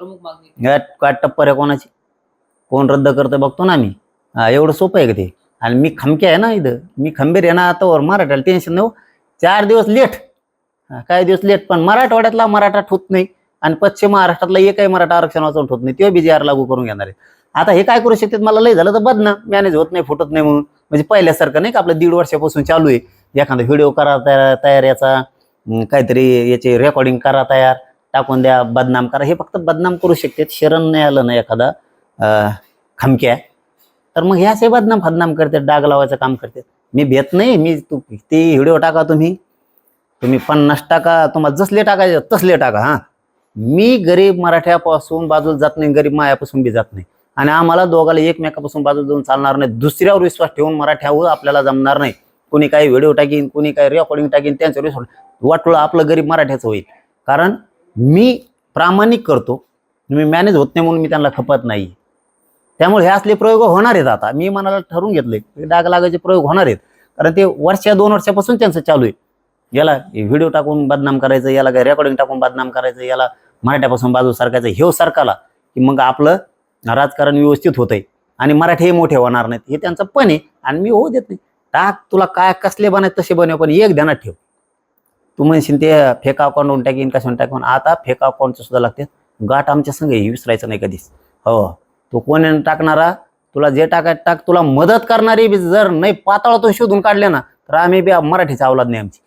प्रमुख मागणी काय टप्पर आहे कोणाची, कोण रद्द करतं बघतो ना आम्ही. एवढं सोपं आहे का ते? आणि मी खमके आहे ना इथं, मी खंबीर आहे ना. आता मराठ्याला टेन्शन नाही. 4 दिवस लेट, काही दिवस लेट, पण मराठवाड्यातला मराठा ठोत नाही आणि पश्चिम महाराष्ट्रातला एकही मराठा आरक्षण वाचवून ठोत नाही. तेव्हा BJR लागू करून घेणार आहे. आता हे काय करू शकतात, मला लय झालं तर बदनाम, मॅनेज होत नाही, फुटत नाही म्हणून. म्हणजे पहिल्यासारखं नाही का आपलं 1.5 वर्षापासून चालू आहे. एखादा व्हिडिओ करा तयार याचा, काहीतरी याचे रेकॉर्डिंग करा तयार, टाकून द्या, बदनाम करा. हे फक्त बदनाम करू शकतात. शरण नाही आलं ना एखादा खमक्या, तर मग हे असे बदनाम करतात, डाग लावायचं काम करतात. मी भेट नाही. मी ते व्हिडिओ टाका, तुम्ही 50 टाका, तुम्हाला जसले टाकायचे तसले टाका. हा, मी गरीब मराठ्यापासून बाजूला जात नाही, गरीब मायापासून बी जात नाही. आणि आम्हाला दोघाला एकमेकापासून बाजूला जाऊन चालणार नाही. दुसऱ्यावर विश्वास ठेवून मराठ्यावर आपल्याला जमणार नाही. कोणी काही व्हिडिओ टाकीन, कोणी काही रेकॉर्डिंग टाकीन, त्यांच्यावर विश्वास वाटलं आपलं गरीब मराठ्याचं होईल. कारण मी प्रामाणिक करतो. मी मॅनेज होत नाही म्हणून मी त्यांना खपत नाही. त्यामुळे हे असले प्रयोग होणार आहेत. आता मी मनाला ठरवून घेतले, डाग लागायचे प्रयोग होणार आहेत. कारण ते 2 वर्षापासून त्यांचं चालू आहे. याला व्हिडिओ टाकून बदनाम करायचं, याला काही रेकॉर्डिंग टाकून बदनाम करायचं, याला मराठ्यापासून बाजू सरकायचं. हे सरकारला की मग आपलं राजकारण व्यवस्थित होतंय आणि मराठी हे मोठे होणार नाहीत. हे त्यांचं पण आहे आणि मी होऊ देत नाही. टाक, तुला काय कसले बनायचे तसे बनव, पण एक ध्यानात ठेव. तू म्हणशील ते फेक अकाउंटवरून टाकीन, कशावरून टाकून. आता फेक अकाउंटचं सुद्धा लागते. गाठ आमच्या संघ हे विसरायचं नाही कधीच. हो, तो कोण टाकणारा, तुला जे टाकायचं टाक. तुला मदत करणारी जर नाही पाताळातून शोधून काढले ना, तर आम्ही बी मराठीचा अवलाद नाही आमची.